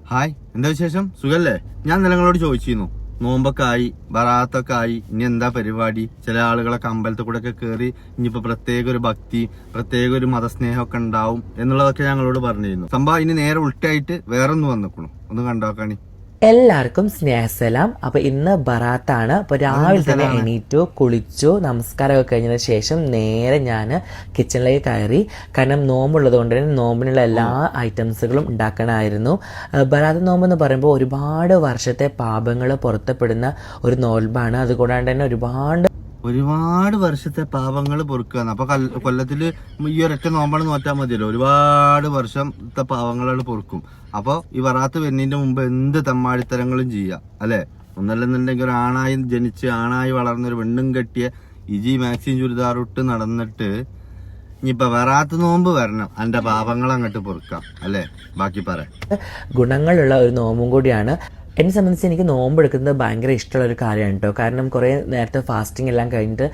Hi, എന്താ വിശേഷം? സുഖല്ലേ? ഞാൻ നിങ്ങളോട് ചോദിച്ചിരുന്നു, നോമ്പൊക്കെ ആയി, ബറാത്തൊക്കെ ആയി, ഇനി എന്താ പരിപാടി? ചില ആളുകളൊക്കെ അമ്പലത്തിൽ കൂടെ ഒക്കെ കയറി ഇനിയിപ്പോ പ്രത്യേക ഒരു ഭക്തി, പ്രത്യേക ഒരു മതസ്നേഹമൊക്കെ ഉണ്ടാവും എന്നുള്ളതൊക്കെ ഞങ്ങളോട് പറഞ്ഞിരുന്നു. സംഭവം ഇനി നേരെ ഉൾട്ടായിട്ട് വേറൊന്ന് വന്നിക്കണു. ഒന്ന് കണ്ടോക്കാണി. എല്ലാവർക്കും സ്നേഹസലാം. അപ്പൊ ഇന്ന് ബറാത്താണ്. അപ്പൊ രാവിലെ തന്നെ എണീറ്റു, കുളിച്ചു, നമസ്കാരമൊക്കെ കഴിഞ്ഞതിന് ശേഷം നേരെ ഞാൻ കിച്ചണിലേക്ക് കയറി. കാരണം നോമ്പുള്ളത് കൊണ്ട് തന്നെ നോമ്പിനുള്ള എല്ലാ ഐറ്റംസുകളും ഉണ്ടാക്കണമായിരുന്നു. ബറാത്ത് നോമ്പ് എന്ന് പറയുമ്പോൾ ഒരുപാട് വർഷത്തെ പാപങ്ങൾ പുറത്തപ്പെടുന്ന ഒരു നോൽബാണ്. അതുകൂടാണ്ട് തന്നെ ഒരുപാട് വർഷത്തെ പാപങ്ങൾ പൊറുക്കുകയാണ്. അപ്പൊ കൊല്ലത്തില് ഈ ഒരൊറ്റ നോമ്പാണ് നോറ്റാൽ മതിയല്ലോ. ഒരുപാട് വർഷത്തെ പാവങ്ങളാണ് പൊറുക്കും. അപ്പൊ ഈ വറാത്ത് വരുന്നതിന്റെ മുമ്പ് എന്ത് തെമ്മാടിത്തരങ്ങളും ചെയ്യാം, അല്ലെ? ഒന്നല്ലെന്നുണ്ടെങ്കിൽ ഒരു ആണായി ജനിച്ച് ആണായി വളർന്ന ഒരു പെണ്ണും കെട്ടിയ ഇജി മാക്സിം ചുരിദാറിട്ട് നടന്നിട്ട് ഇനിയിപ്പൊ വറാത്ത് നോമ്പ് വരണം, എന്റെ പാപങ്ങൾ അങ്ങോട്ട് പൊറുക്കാം, അല്ലെ? ബാക്കി പറയാം. ഗുണങ്ങളുള്ള ഒരു നോമ്പും കൂടിയാണ്. എന്നെ സംബന്ധിച്ച് എനിക്ക് നോമ്പ് എടുക്കുന്നത് ഭയങ്കര ഇഷ്ടമുള്ള ഒരു കാര്യമാണ് കേട്ടോ. കാരണം കുറേ നേരത്തെ ഫാസ്റ്റിംഗ് എല്ലാം കഴിഞ്ഞിട്ട്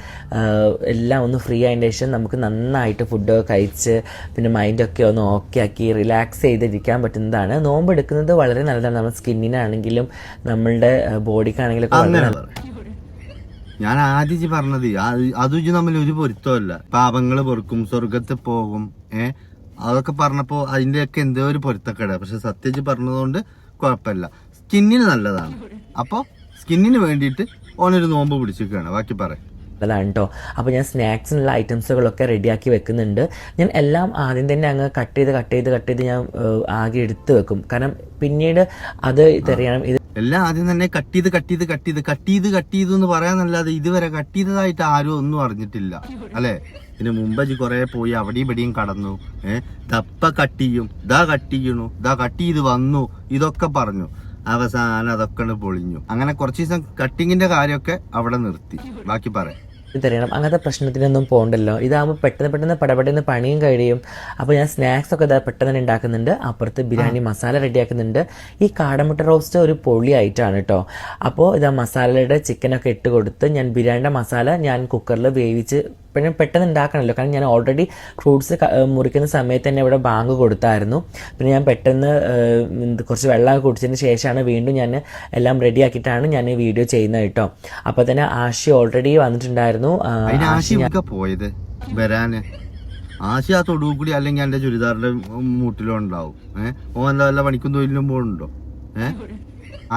എല്ലാം ഒന്ന് ഫ്രീ ആയതിന് ശേഷം നമുക്ക് നന്നായിട്ട് ഫുഡൊക്കെ കഴിച്ച് പിന്നെ മൈൻഡൊക്കെ ഒന്ന് ഓക്കെ ആക്കി റിലാക്സ് ചെയ്തിരിക്കാൻ പറ്റുന്നതാണ്. നോമ്പ് എടുക്കുന്നത് വളരെ നല്ലതാണ്. നമ്മുടെ സ്കിന്നിനാണെങ്കിലും നമ്മളുടെ ബോഡിക്കാണെങ്കിലും ഞാൻ ആദ്യം പറഞ്ഞത് അതും തമ്മിൽ ഒരു പൊരുത്തമല്ല. പാപങ്ങൾ പൊറുക്കും, സ്വർഗത്തിൽ പോകും, അതൊക്കെ പറഞ്ഞപ്പോ അതിന്റെയൊക്കെ എന്തോ ഒരു പൊരുത്തക്കേടാ. പക്ഷെ സത്യജി പറഞ്ഞതുകൊണ്ട് കുഴപ്പമില്ല. സ്കിന്നിന് നല്ലതാണ്. അപ്പൊ സ്കിന്നിന് വേണ്ടിയിട്ട് ഓനൊരു നോമ്പ് പിടിച്ചിരിക്കുകയാണ്. ബാക്കി പറയാം കേട്ടോ. അപ്പോൾ ഞാൻ സ്നാക്സിനുള്ള ഐറ്റംസുകളൊക്കെ റെഡിയാക്കി വെക്കുന്നുണ്ട്. ഞാൻ എല്ലാം ആദ്യം തന്നെ അങ്ങ് കട്ട് ചെയ്ത് ഞാൻ ആകെ എടുത്ത് വെക്കും. കാരണം പിന്നീട് അത് തെറിയണം. ഇത് എല്ലാം ആദ്യം തന്നെ കട്ട് ചെയ്തു എന്ന് പറയാന്നല്ലാതെ ഇതുവരെ കട്ട് ചെയ്തതായിട്ട് ആരും ഒന്നും അറിഞ്ഞിട്ടില്ല, അല്ലെ? ഇതിന് മുമ്പ് കുറെ പോയി അവിടെയും ഇവിടെയും കടന്നു. ദപ്പ കട്ട് ചെയ്യും, ഇതാ കട്ട് ചെയ്യണു, ഇതാ കട്ട് ചെയ്ത് വന്നു, ഇതൊക്കെ പറഞ്ഞു. അവസാനം അതൊക്കെ പൊളിഞ്ഞു. അങ്ങനെ കുറച്ച് ദിവസം കട്ടിങ്ങിന്റെ കാര്യമൊക്കെ അവിടെ നിർത്തി. ബാക്കി പറയാം. തരണം. അങ്ങനത്തെ പ്രശ്നത്തിനൊന്നും പോകണ്ടല്ലോ. ഇതാകുമ്പോൾ പെട്ടെന്ന് പടപെട്ടെന്ന് പണിയും കഴിയും. അപ്പോൾ ഞാൻ സ്നാക്സ് ഒക്കെ പെട്ടെന്ന് തന്നെ ഉണ്ടാക്കുന്നുണ്ട്. അപ്പുറത്ത് ബിരിയാണി മസാല റെഡിയാക്കുന്നുണ്ട്. ഈ കാടമുട്ട റോസ്റ്റ് ഒരു പൊളിയായിട്ടാണ് കേട്ടോ. അപ്പോൾ ഇതാ മസാലയുടെ ചിക്കനൊക്കെ ഇട്ട് കൊടുത്ത് ഞാൻ ബിരിയാണിയുടെ മസാല ഞാൻ കുക്കറിൽ വേവിച്ച് പിന്നെ പെട്ടെന്ന് ഉണ്ടാക്കണമല്ലോ. കാരണം ഞാൻ ഓൾറെഡി ഫ്രൂട്ട്സ് മുറിക്കുന്ന സമയത്ത് തന്നെ ഇവിടെ ബാങ്ക് കൊടുത്തായിരുന്നു. പിന്നെ ഞാൻ പെട്ടെന്ന് കുറച്ച് വെള്ളമൊക്കെ കുടിച്ചതിന് ശേഷമാണ് വീണ്ടും ഞാൻ എല്ലാം റെഡിയാക്കിയിട്ടാണ് ഞാൻ ഈ വീഡിയോ ചെയ്യുന്നത് കേട്ടോ. അപ്പോൾ തന്നെ ആശി ഓൾറെഡി വന്നിട്ടുണ്ടായിരുന്നു. പോയത് വരാന് ആശി ആ തൊടുവ് കൂടി അല്ലെങ്കിൽ എന്റെ ചുരിദാറിന്റെ മൂട്ടിലും ഉണ്ടാവും. ഓൻ വല്ല പണിക്കും തൊഴിലും പോകുന്നുണ്ടോ?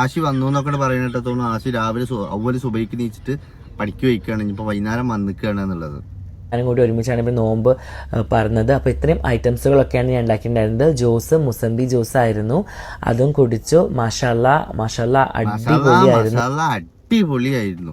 ആശി വന്നു എന്നൊക്കെ പറയുന്നിട്ട് തോന്നുന്നു. ആശി രാവിലെ അവര് സുബൈക്ക് നീച്ചിട്ട് പണിക്ക് വയ്ക്കുകയാണ്. ഇനിയിപ്പോൾ വൈകുന്നേരം വന്നിക്കുകയാണ് എന്നുള്ളത്. ഞാനും കൂടി ഒരുമിച്ചാണ് ഇപ്പോൾ നോമ്പ് പറഞ്ഞത്. അപ്പോൾ ഇത്രയും ഐറ്റംസുകളൊക്കെയാണ് ഞാൻ ഉണ്ടാക്കിയിട്ടുണ്ടായിരുന്നത്. ജ്യൂസ് മുസംബി ജ്യൂസ് ആയിരുന്നു, അതും കുടിച്ചു. മാഷാല്ലാ അടിപൊളിയായിരുന്നു.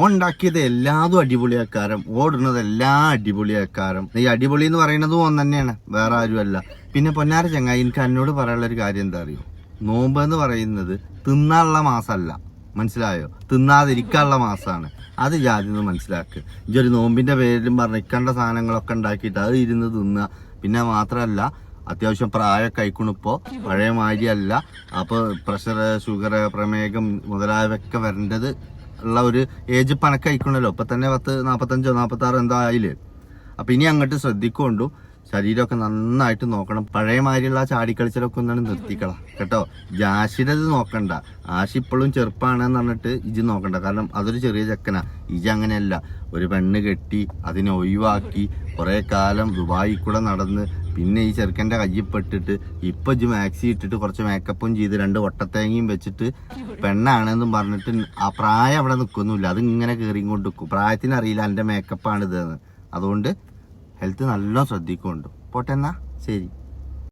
ഓൻ ഉണ്ടാക്കിയത് എല്ലാതും അടിപൊളിയാക്കാരം, ഓടുന്നത് എല്ലാം അടിപൊളിയാക്കാരം. ഈ അടിപൊളി എന്ന് പറയുന്നതും ഓൻ തന്നെയാണ്, വേറെ ആരുമല്ല. പിന്നെ പൊന്നാര ചങ്ങായി, എനിക്ക് എന്നോട് പറയാനുള്ള ഒരു കാര്യം എന്താ അറിയോ? നോമ്പ് എന്ന് പറയുന്നത് തിന്നാനുള്ള മാസമല്ല, മനസ്സിലായോ? തിന്നാതിരിക്കാനുള്ള മാസമാണ്. അത് ജാതിന്ന് മനസ്സിലാക്കുക. ഇതൊരു നോമ്പിന്റെ പേരിലും പറഞ്ഞിക്കേണ്ട സാധനങ്ങളൊക്കെ ഉണ്ടാക്കിയിട്ട് അത് ഇരുന്ന് തിന്നുക. പിന്നെ മാത്രമല്ല, അത്യാവശ്യം പ്രായമൊക്കെ അയക്കണിപ്പോ, പഴയ മാതിരിയല്ല. അപ്പൊ പ്രഷർ, ഷുഗർ, പ്രമേഹം മുതലായവയൊക്കെ വരേണ്ടത് ഉള്ള ഒരു ഏജ് പണക്ക് അയക്കണല്ലോ. ഇപ്പൊ തന്നെ 45 46 എന്തോ ആയില്ലേ. അപ്പൊ ഇനി അങ്ങോട്ട് ശ്രദ്ധിക്കൊണ്ടു. ശരീരമൊക്കെ നന്നായിട്ട് നോക്കണം. പഴയ മാതിരിയുള്ള ചാടിക്കളിച്ചലൊക്കെ ഒന്നാണ് നിർത്തിക്കളാം കേട്ടോ. ആശിയുടെ നോക്കണ്ട. ആശി ഇപ്പോഴും ചെറുപ്പാണെന്ന് പറഞ്ഞിട്ട് ഇജ് നോക്കണ്ട. കാരണം അതൊരു ചെറിയ ചെക്കനാ. ഇജ് അങ്ങനെയല്ല. ഒരു പെണ്ണ് കെട്ടി അതിനെ ഒഴിവാക്കി കുറെ കാലം ദുബായി കൂടെ നടന്ന് പിന്നെ ഈ ചെറുക്കന്റെ കയ്യിൽപ്പെട്ടിട്ട് ഇപ്പൊ ഇജ് മാക്സി ഇട്ടിട്ട് കുറച്ച് മേക്കപ്പും ചെയ്ത് 2 ഒട്ടത്തേങ്ങയും വെച്ചിട്ട് പെണ്ണാണെന്നും പറഞ്ഞിട്ട് ആ പ്രായം അവിടെ നിൽക്കൊന്നുമില്ല. അത് ഇങ്ങനെ കയറിയും കൊണ്ട് നിൽക്കും. പ്രായത്തിനറിയില്ല എന്റെ മേക്കപ്പാണ് ഇതെന്ന്. അതുകൊണ്ട് ഹെൽത്ത് നല്ലോണം ശ്രദ്ധിക്കുന്നുണ്ട്. പോട്ടെ എന്നാ, ശരി.